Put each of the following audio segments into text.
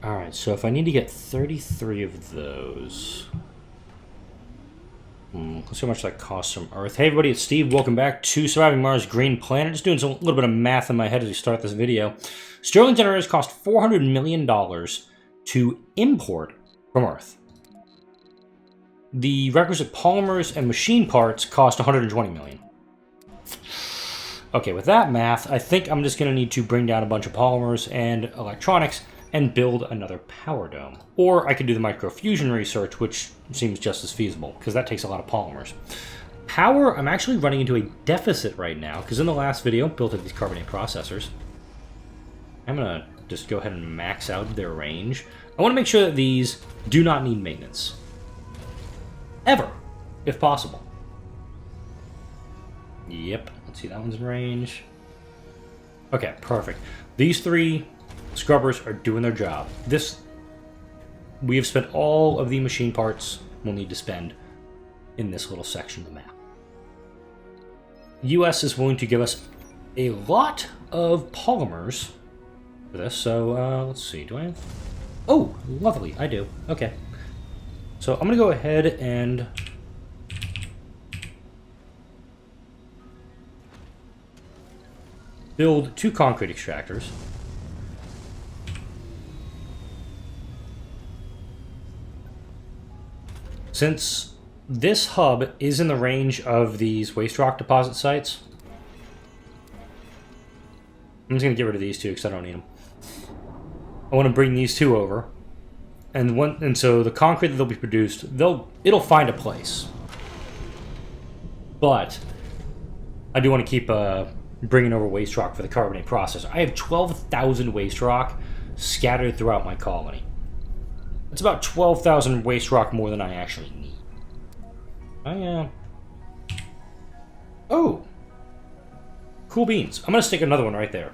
Alright, so if I need to get 33 of those... let's see how much that costs from Earth. Hey everybody, it's Steve. Welcome back to Surviving Mars Green Planet. Just doing a little bit of math in my head as we start this video. Stirling generators cost $400 million to import from Earth. The requisite polymers and machine parts cost $120 million. Okay, with that math, I think I'm just going to need to bring down a bunch of polymers and electronics and build another power dome. Or I could do the microfusion research, which seems just as feasible, because that takes a lot of polymers. Power, I'm actually running into a deficit right now, because in the last video, built up these carbonate processors. I'm going to just go ahead and max out their range. I want to make sure that these do not need maintenance. Ever, if possible. Yep, let's see, that one's in range. Okay, perfect. These three scrubbers are doing their job. We have spent all of the machine parts we'll need to spend in this little section of the map. US is willing to give us a lot of polymers for this, so let's see, do I have... Oh, lovely, I do. Okay. So I'm going to go ahead and build 2 concrete extractors. Since this hub is in the range of these waste rock deposit sites, I'm just going to get rid of these 2 because I don't need them. I want to bring these 2 over. And so the concrete that they'll be produced, it'll find a place. But I do want to keep bringing over waste rock for the carbonate processor. I have 12,000 waste rock scattered throughout my colony. It's about 12,000 waste rock more than I actually need. Oh! Cool beans. I'm going to stick another one right there.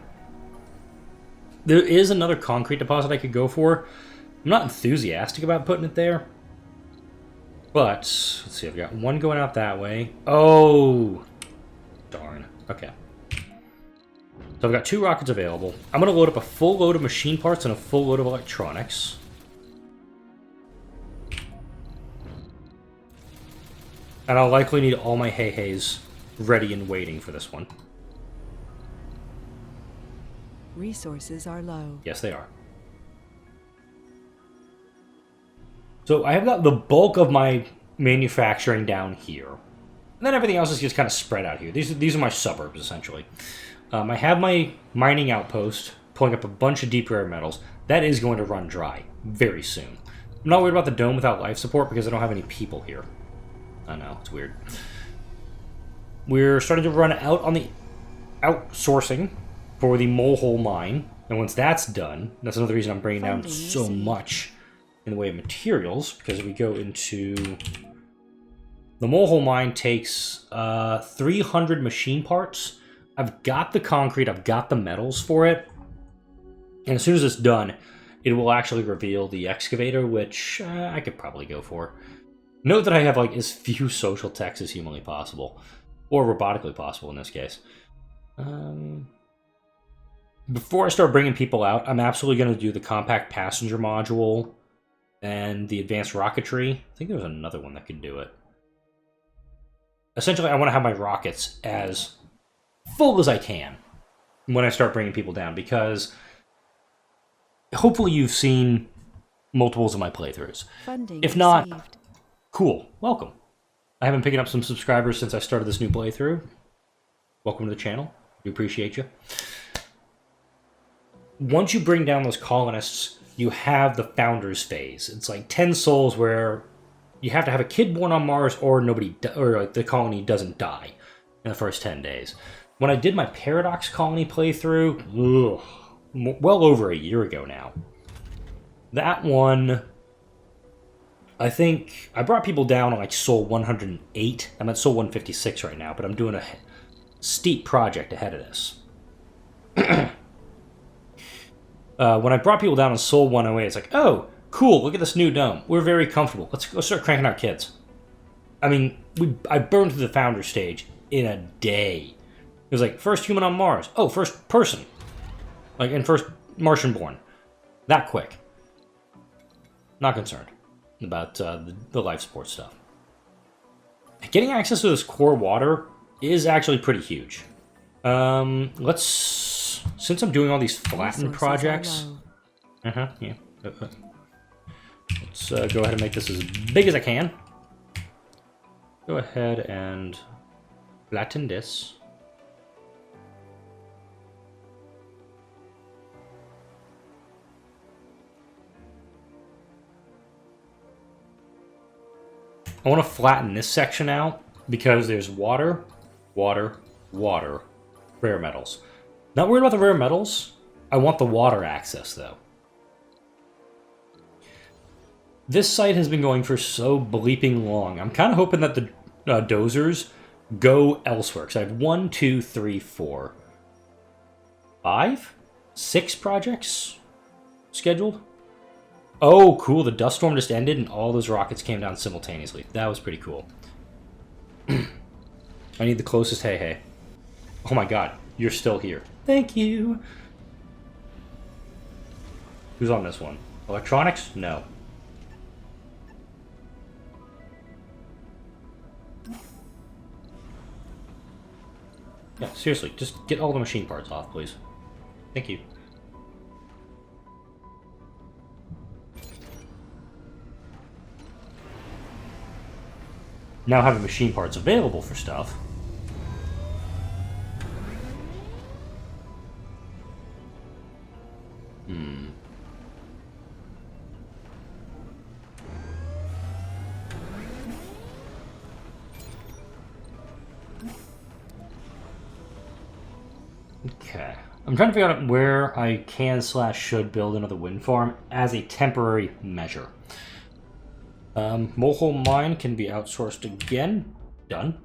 There is another concrete deposit I could go for. I'm not enthusiastic about putting it there. But, let's see, I've got one going out that way. Oh! Darn. Okay. So I've got 2 rockets available. I'm going to load up a full load of machine parts and a full load of electronics. And I'll likely need all my hay-hays ready and waiting for this one. Resources are low. Yes, they are. So I have got the bulk of my manufacturing down here. And then everything else is just kind of spread out here. These are my suburbs, essentially. I have my mining outpost pulling up a bunch of deep rare metals. That is going to run dry very soon. I'm not worried about the dome without life support because I don't have any people here. I know, it's weird. We're starting to run out on the outsourcing for the mole hole mine. And once that's done, that's another reason I'm bringing down so much in the way of materials, because we go into... The mole hole mine takes 300 machine parts. I've got the concrete, I've got the metals for it. And as soon as it's done, it will actually reveal the excavator, which I could probably go for. Note that I have like as few social techs as humanly possible. Or robotically possible in this case. Before I start bringing people out, I'm absolutely going to do the compact passenger module and the advanced rocketry. I think there was another one that could do it. Essentially, I want to have my rockets as full as I can when I start bringing people down, because hopefully you've seen multiples of my playthroughs. Funding if not, received. Cool. Welcome. I have been picking up some subscribers since I started this new playthrough. Welcome to the channel. We appreciate you. Once you bring down those colonists, you have the founders phase. It's like 10 souls where you have to have a kid born on Mars or like the colony doesn't die in the first 10 days. When I did my Paradox colony playthrough, well over a year ago now, that one, I think I brought people down on like Soul 108. I'm at Soul 156 right now, but I'm doing a steep project ahead of this. When I brought people down on Soul 108, it's like, oh, cool, look at this new dome. We're very comfortable. Let's go start cranking out kids. I mean, I burned through the founder stage in a day. It was like, first human on Mars. Oh, first person. Like, and first Martian born. That quick. Not concerned about the life support stuff. Getting access to this core water is actually pretty huge. Since I'm doing all these flattened projects... yeah. Let's go ahead and make this as big as I can. Go ahead and flatten this. I want to flatten this section out because there's water, water, water, rare metals. Not worried about the rare metals. I want the water access, though. This site has been going for so bleeping long. I'm kind of hoping that the dozers go elsewhere. Because I have 1, 2, 3, 4, 5, 6 projects scheduled. Oh, cool. The dust storm just ended and all those rockets came down simultaneously. That was pretty cool. I need the closest hey. Oh my god. You're still here. Thank you. Who's on this one? Electronics? No. Yeah, seriously. Just get all the machine parts off, please. Thank you. Now having machine parts available for stuff. Okay. I'm trying to figure out where I can/should build another wind farm as a temporary measure. Mole mine can be outsourced again. Done.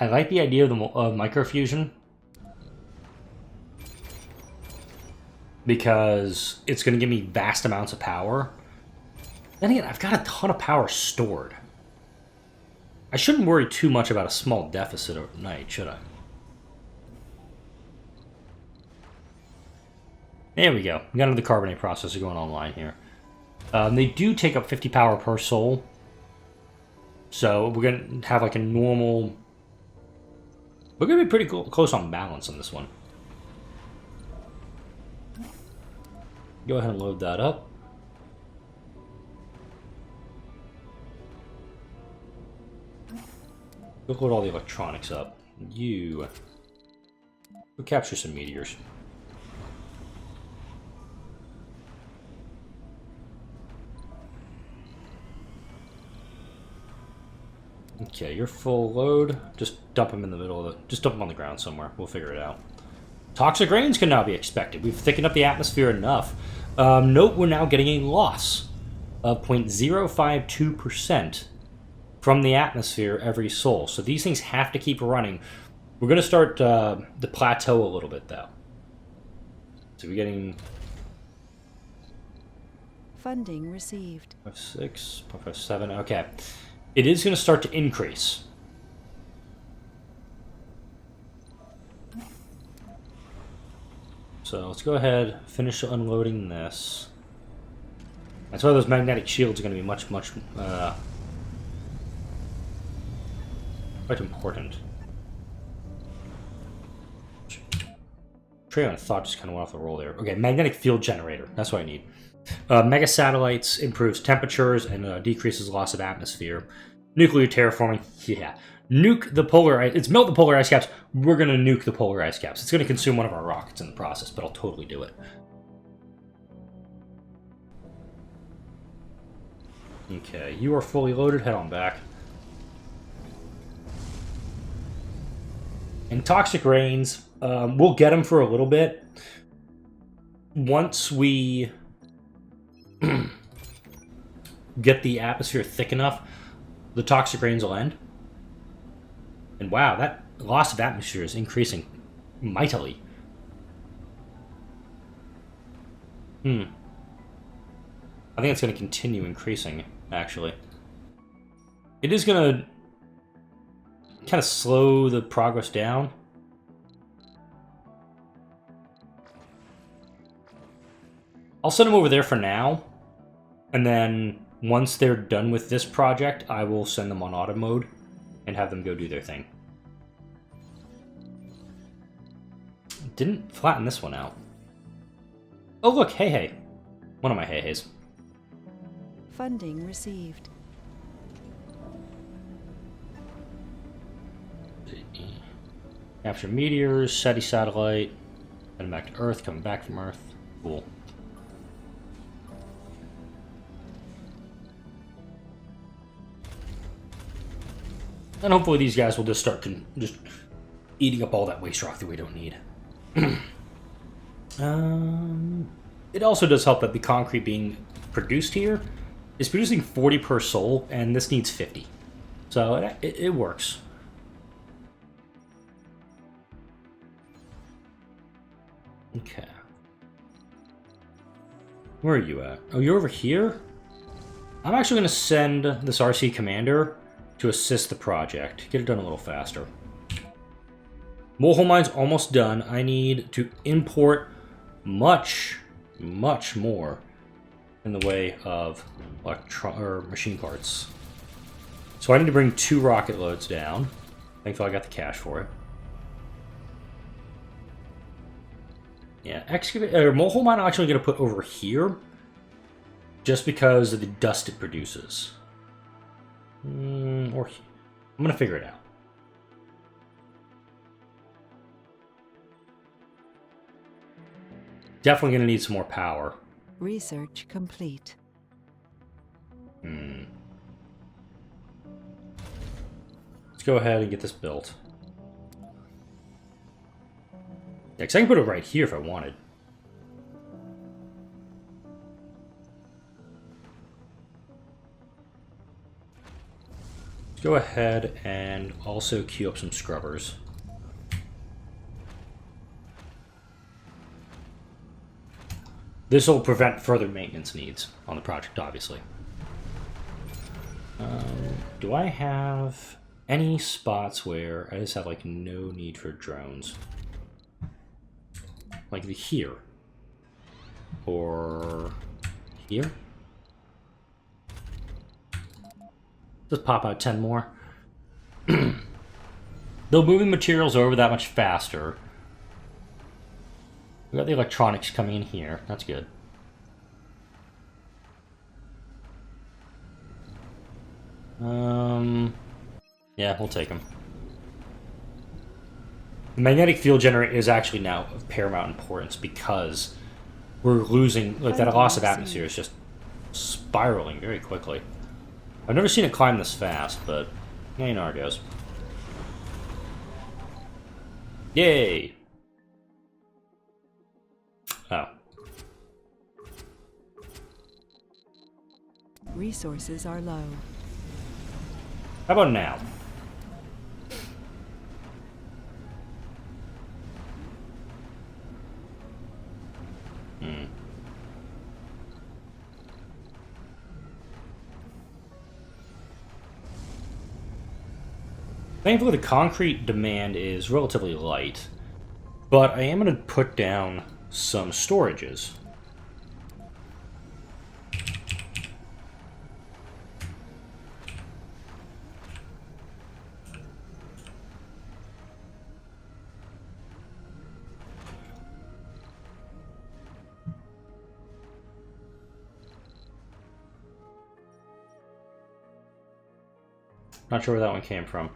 I like the idea of the microfusion because it's going to give me vast amounts of power. Then again, I've got a ton of power stored. I shouldn't worry too much about a small deficit overnight, should I? There we go. We got another carbonate processor going online here. They do take up 50 power per soul. So we're going to have like a normal... We're going to be pretty close on balance on this one. Go ahead and load that up. Go load all the electronics up. We'll capture some meteors. Okay, you're full load. Just dump them in the middle of the... Just dump them on the ground somewhere. We'll figure it out. Toxic rains can now be expected. We've thickened up the atmosphere enough. Note we're now getting a loss of 0.052% from the atmosphere every sol. So these things have to keep running. We're going to start the plateau a little bit, though. So we're getting... Funding received. 0.56, 0.57, okay. It is going to start to increase. So let's go ahead, finish unloading this. That's why those magnetic shields are going to be much, quite important. Trail of thought just kind of went off the roll there. Okay, magnetic field generator. That's what I need. Mega satellites improves temperatures and decreases loss of atmosphere. Nuclear terraforming, yeah. Nuke the polar ice. It's melt the polar ice caps. We're going to nuke the polar ice caps. It's going to consume one of our rockets in the process, but I'll totally do it. Okay, you are fully loaded. Head on back. And toxic rains, we'll get them for a little bit. Once we get the atmosphere thick enough, the toxic rains will end. And wow, that loss of atmosphere is increasing mightily. I think it's going to continue increasing, actually. It is going to kind of slow the progress down. I'll send them over there for now. And then once they're done with this project, I will send them on auto mode and have them go do their thing. Didn't flatten this one out. Oh, look, hey, hey. One of my hey-heys. Funding received. Capture meteors, SETI satellite, heading back to Earth, coming back from Earth. Cool. And hopefully these guys will just start just eating up all that waste rock that we don't need. It also does help that the concrete being produced here is producing 40 per soul, and this needs 50. So it works. Okay. Where are you at? Oh, you're over here? I'm actually going to send this RC commander to assist the project. Get it done a little faster. Mole mine's almost done. I need to import much more in the way of machine parts. So I need to bring 2 rocket loads down. Thankfully I got the cash for it. Yeah, mole mine I'm actually going to put over here just because of the dust it produces. Or I'm going to figure it out. Definitely going to need some more power. Research complete. Let's go ahead and get this built. Yeah, because I can put it right here if I wanted. Let's go ahead and also queue up some scrubbers. This will prevent further maintenance needs on the project, obviously. Do I have any spots where I just have, like, no need for drones? Like here? Or here? Just pop out 10 more. Though moving materials over that much faster. We got the electronics coming in here. That's good. Yeah, we'll take them. The magnetic field generator is actually now of paramount importance because we're losing, like, that loss of atmosphere is just spiraling very quickly. I've never seen it climb this fast, but yeah, you know how it goes. Yay! Oh. Resources are low. How about now? Thankfully, the concrete demand is relatively light, but I am going to put down some storages. Not sure where that one came from.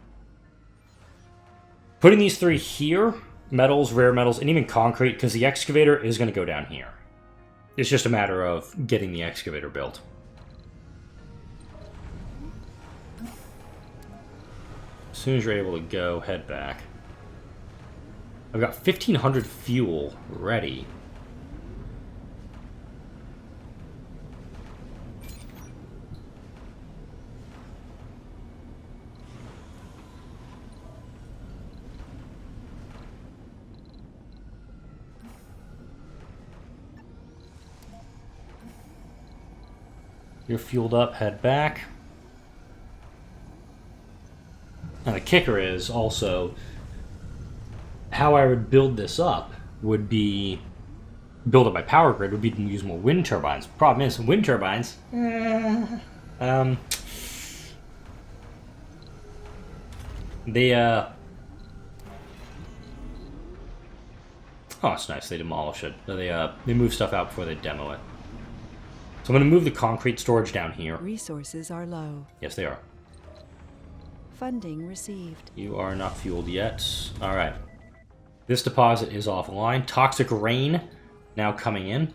Putting these 3 here, metals, rare metals, and even concrete, because the excavator is going to go down here. It's just a matter of getting the excavator built. As soon as you're able to go, head back. I've got 1,500 fuel ready. You're fueled up, head back. And the kicker is also how I would build this up would be build up my power grid would be to use more wind turbines. Problem is, wind turbines, they oh, it's nice. They demolish it. They move stuff out before they demo it. So I'm going to move the concrete storage down here. Resources are low. Yes, they are. Funding received. You are not fueled yet. All right. This deposit is offline. Toxic rain now coming in.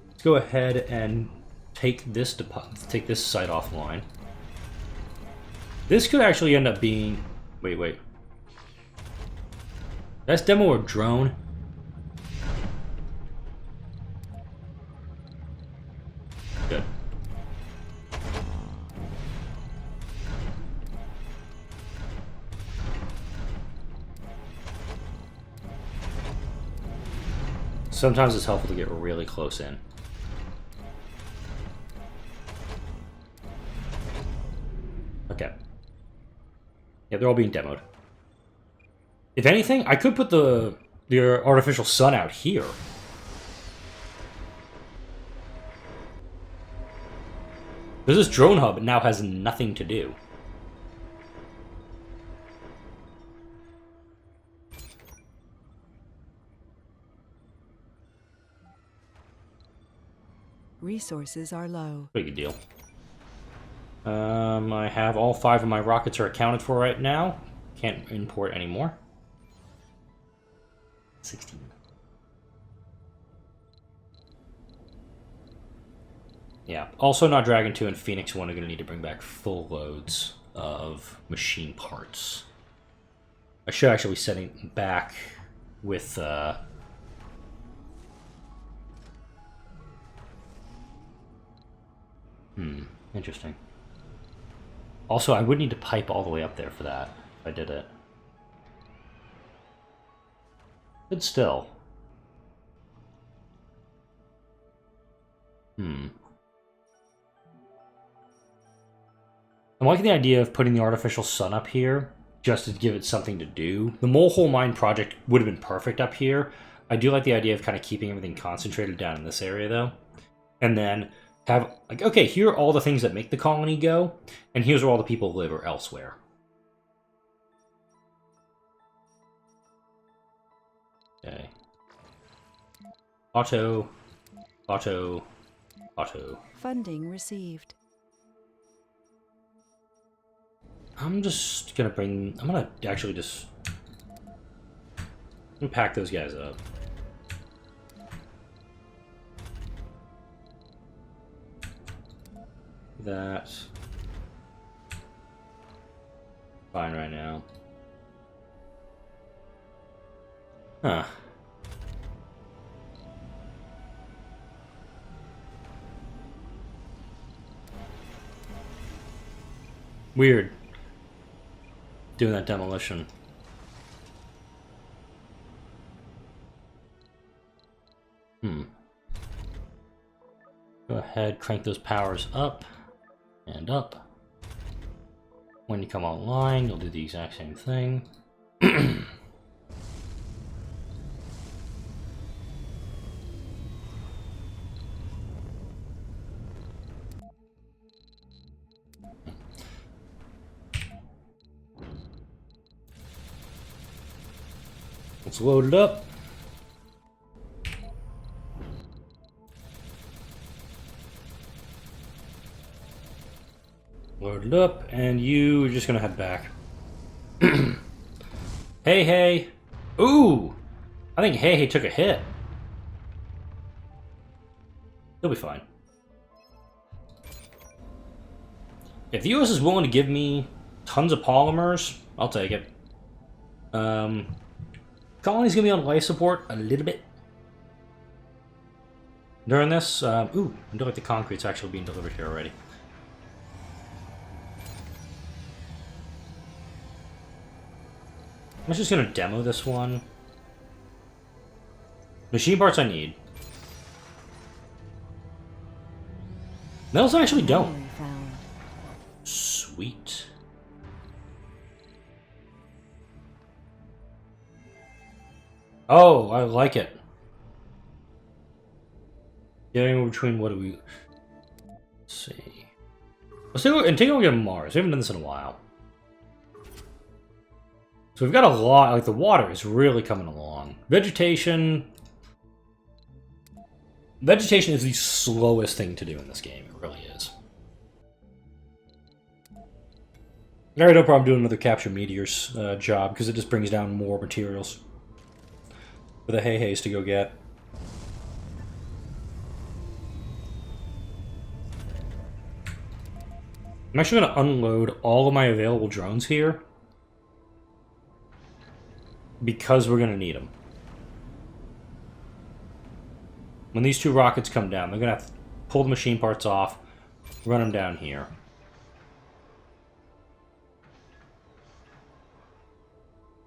Let's go ahead and take this site offline. This could actually end up being... Wait. That's demo or drone? Good. Sometimes it's helpful to get really close in. Okay. Yeah, they're all being demoed. If anything, I could put the artificial sun out here. Because this drone hub now has nothing to do. Resources are low. Pretty good deal. I have all 5 of my rockets are accounted for right now. Can't import anymore. 16. Yeah. Also, not Dragon 2 and Phoenix 1 are going to need to bring back full loads of machine parts. I should actually be setting back with... Interesting. Also, I would need to pipe all the way up there for that, if I did it. But still. I'm liking the idea of putting the artificial sun up here, just to give it something to do. The Mole Hole Mine project would have been perfect up here. I do like the idea of kind of keeping everything concentrated down in this area, though. And then have, like, okay, here are all the things that make the colony go, and here's where all the people live or elsewhere. Okay. Auto. Funding received. I'm gonna actually just pack those guys up. That's fine right now. Huh. Weird. Doing that demolition. Go ahead, crank those powers up and up. When you come online, you'll do the exact same thing. Let's load it up. Load it up, and you're just gonna head back. Hey. Ooh! I think Hey took a hit. He'll be fine. If the US is willing to give me tons of polymers, I'll take it. Colony's gonna be on life support a little bit during this. Ooh, I do like the concrete's actually being delivered here already. I'm just gonna demo this one. Machine parts I need. Metals I actually don't. Sweet. Oh, I like it. Getting between what do we... Let's see. Let's take a look at Mars. We haven't done this in a while. So we've got a lot... Like, the water is really coming along. Vegetation... Vegetation is the slowest thing to do in this game. It really is. I have no problem doing another capture meteors job, because it just brings down more materials for the hey-hays to go get. I'm actually going to unload all of my available drones here, because we're going to need them. When these two rockets come down, they're going to have to pull the machine parts off, run them down here.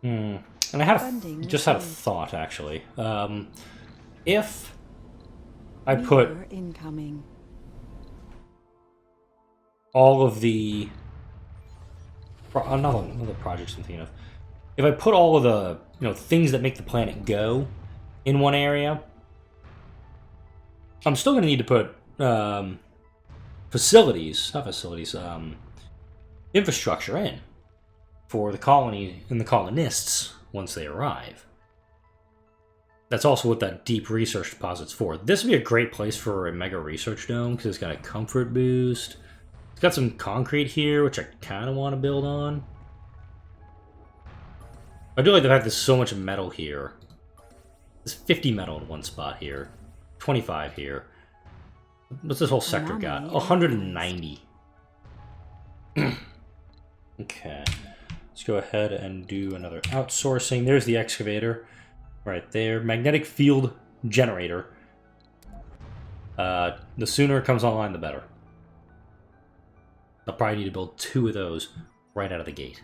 And I had just had a thought, actually. If I put all of the... Another project I'm thinking of. If I put all of the, things that make the planet go in one area, I'm still going to need to put infrastructure in for the colony and the colonists once they arrive. That's also what that deep research deposit's for. This would be a great place for a mega research dome because it's got a comfort boost. It's got some concrete here, which I kind of want to build on. I do like the fact there's so much metal here. There's 50 metal in one spot here. 25 here. What's this whole sector got? 190. Okay. Let's go ahead and do another outsourcing. There's the excavator. Right there. Magnetic field generator. The sooner it comes online, the better. I'll probably need to build 2 of those right out of the gate.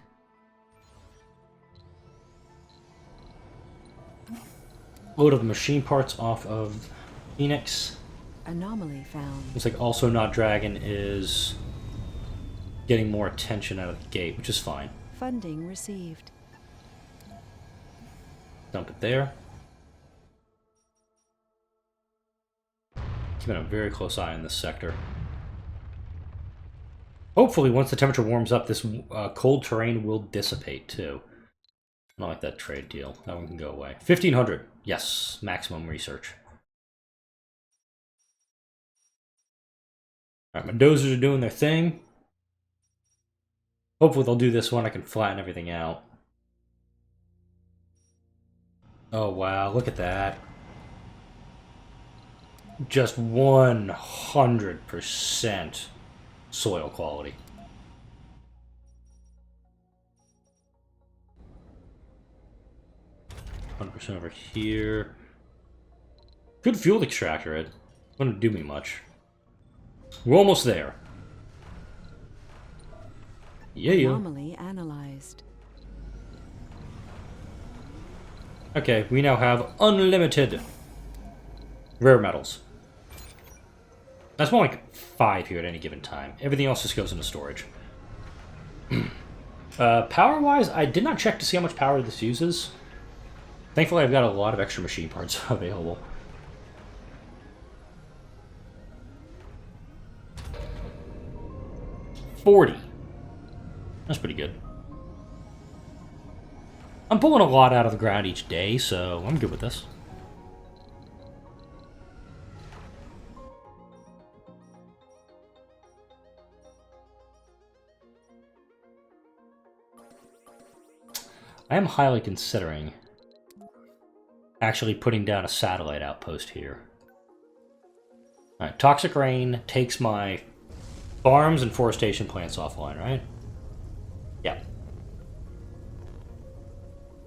Load of machine parts off of Phoenix. Anomaly found. Looks like also not Dragon is getting more attention out of the gate, which is fine. Funding received. Dump it there. Keeping a very close eye on this sector. Hopefully, once the temperature warms up, this cold terrain will dissipate, too. I don't like that trade deal. That one can go away. 1,500. Yes, maximum research. Alright, my dozers are doing their thing. Hopefully they'll do this one. I can flatten everything out. Oh, wow. Look at that. Just 100% soil quality. %, over here. Good fuel extractor. It wouldn't do me much. We're almost there. Yeah. Anomaly analyzed. Okay, we now have unlimited rare metals. That's more like 5 here at any given time. Everything else just goes into storage. Power-wise, I did not check to see how much power this uses. Thankfully, I've got a lot of extra machine parts available. $40. That's pretty good. I'm pulling a lot out of the ground each day, so I'm good with this. I am highly considering actually putting down a satellite outpost here. Alright, toxic rain takes my farms and forestation plants offline, right? Yeah.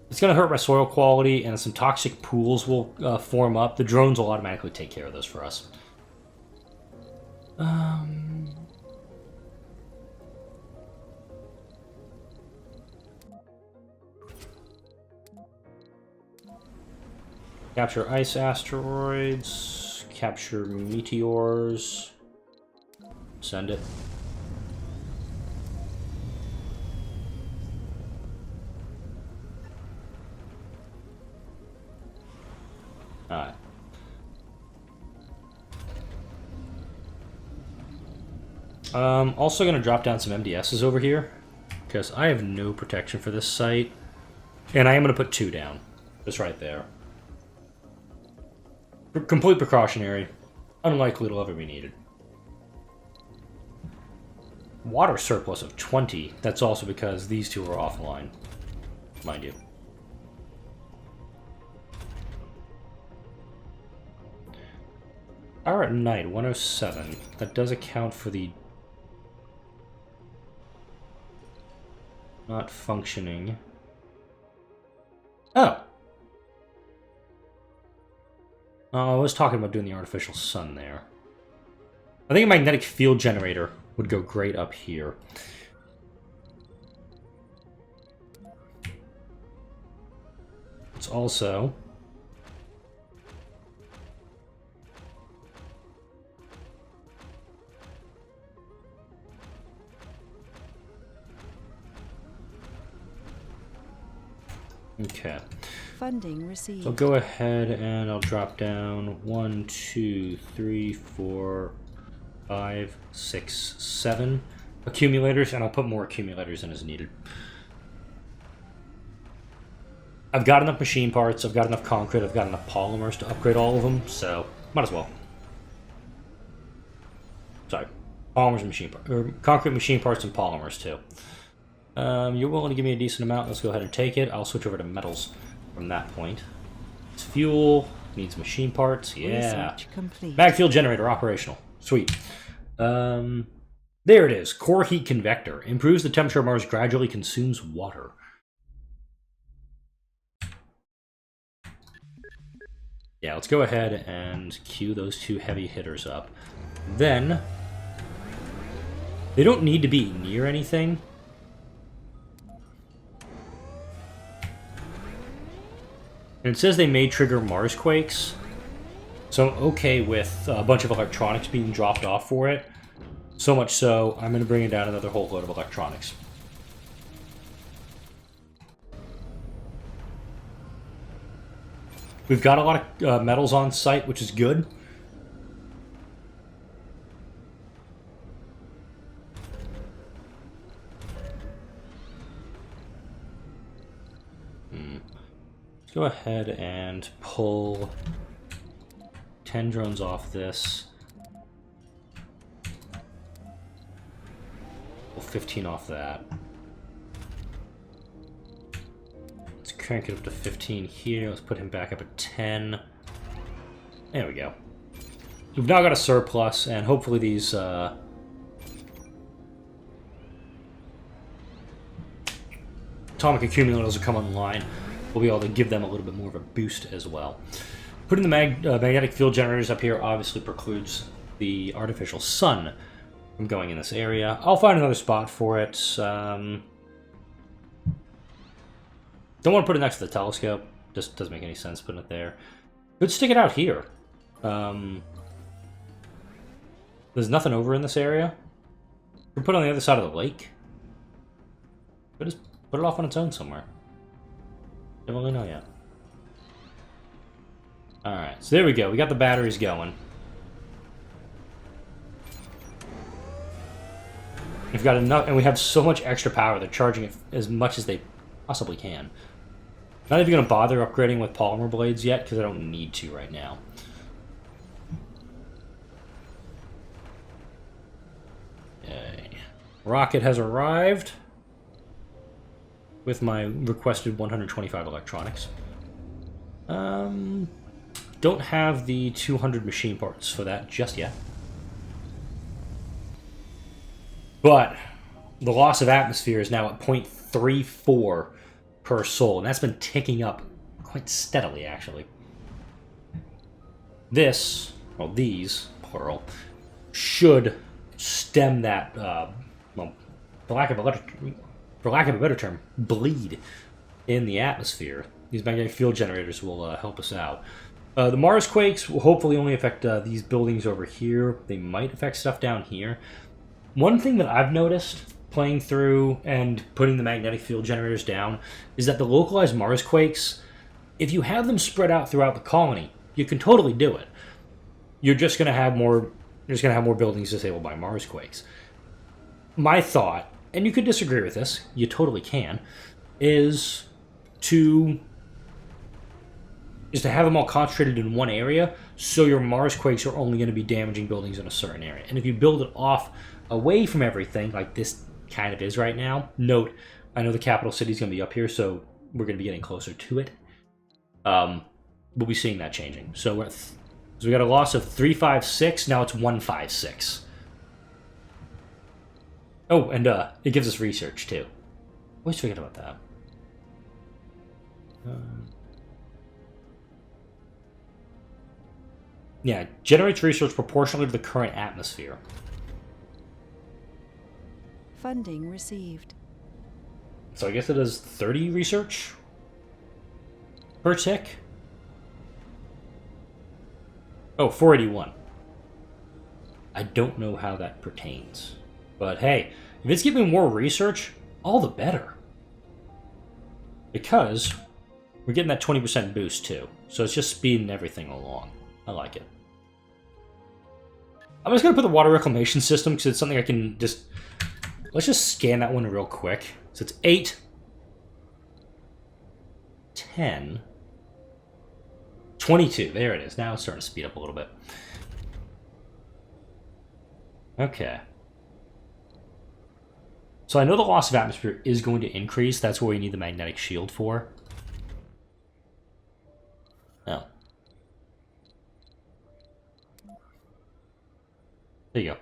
It's going to hurt my soil quality, and some toxic pools will form up. The drones will automatically take care of those for us. Capture ice asteroids. Capture meteors. Send it. Alright. Also going to drop down some MDSs over here, because I have no protection for this site. And I am going to put 2 down, just right there. Complete precautionary. Unlikely it'll ever be needed. Water surplus of 20. That's also because these 2 are offline, mind you. Hour at night, 107. That does account for the not functioning. Oh! Oh, I was talking about doing the artificial sun there. I think a magnetic field generator would go great up here. It's also... Okay. Funding received. So I'll go ahead and I'll drop down 1, 2, 3, 4, 5, 6, 7 accumulators, and I'll put more accumulators in as needed. I've got enough machine parts, I've got enough concrete, I've got enough polymers to upgrade all of them, so might as well. Sorry, polymers and machine parts, or concrete, machine parts, and polymers too. You're willing to give me a decent amount. Let's go ahead and take it. I'll switch over to metals from that point. It's fuel. Needs machine parts. Yeah. Research complete. Mag field generator operational. Sweet. There it is. Core heat convector. Improves the temperature of Mars. Gradually consumes water. Yeah, let's go ahead and queue those 2 heavy hitters up. Then, they don't need to be near anything. And it says they may trigger Mars quakes, so I'm okay with a bunch of electronics being dropped off for it. So much so, I'm going to bring down another whole load of electronics. We've got a lot of metals on site, which is good. Go ahead and pull 10 drones off this. Pull 15 off that. Let's crank it up to 15 here. Let's put him back up at 10. There we go. We've now got a surplus, and hopefully these atomic accumulators will come online. We'll be able to give them a little bit more of a boost as well. Putting the magnetic field generators up here obviously precludes the artificial sun from going in this area. I'll find another spot for it. Don't want to put it next to the telescope. Just doesn't make any sense putting it there. Could stick it out here. There's nothing over in this area. Could put it on the other side of the lake. Could just put it off on its own somewhere. Don't really know yet. Alright, so there we go. We got the batteries going. We've got enough, and we have so much extra power. They're charging it as much as they possibly can. Not even going to bother upgrading with polymer blades yet, because I don't need to right now. Yay. Rocket has arrived with my requested 125 electronics. Don't have the 200 machine parts for that just yet. But the loss of atmosphere is now at 0.34 per soul, and that's been ticking up quite steadily, actually. This, well, these, plural, should stem that, well, for lack of a better term, bleed in the atmosphere. These magnetic field generators will help us out. The Mars quakes will hopefully only affect these buildings over here. They might affect stuff down here. One thing that I've noticed playing through and putting the magnetic field generators down is that the localized Mars quakes, if you have them spread out throughout the colony, you can totally do it. You're just going to have more buildings disabled by Mars quakes. my thought, and you could disagree with this, you totally can, is to have them all concentrated in one area, so your Mars quakes are only going to be damaging buildings in a certain area. And if you build it off away from everything, like this kind of is right now, note, I know the capital city is going to be up here, so we're going to be getting closer to it. We'll be seeing that changing. So we got a loss of 356, now it's 156. Oh, and it gives us research, too. Always forget about that. Yeah, generates research proportionally to the current atmosphere. Funding received. So I guess it does 30 research per tick. Oh, 481. I don't know how that pertains. But hey, if it's giving more research, all the better. Because we're getting that 20% boost too. So it's just speeding everything along. I like it. I'm just going to put the water reclamation system because it's something I can just... Let's just scan that one real quick. So it's 8, 10, 22. There it is. Now it's starting to speed up a little bit. Okay. So I know the loss of atmosphere is going to increase. That's what we need the magnetic shield for. Oh. There you go.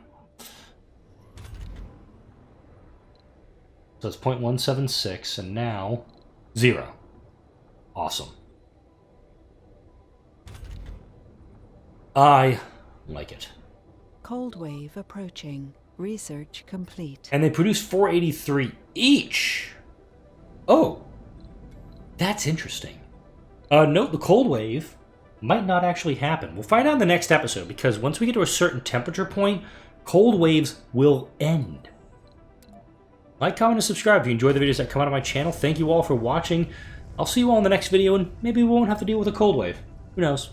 So it's 0.176, and now 0. Awesome. I like it. Cold wave approaching. Research complete. And they produce 483 each. Oh, that's interesting. Note the cold wave might not actually happen. We'll find out in the next episode, because once we get to a certain temperature point, cold waves will end. Like, comment, and subscribe if you enjoy the videos that come out of my channel. Thank you all for watching. I'll see you all in the next video, and maybe we won't have to deal with a cold wave. Who knows?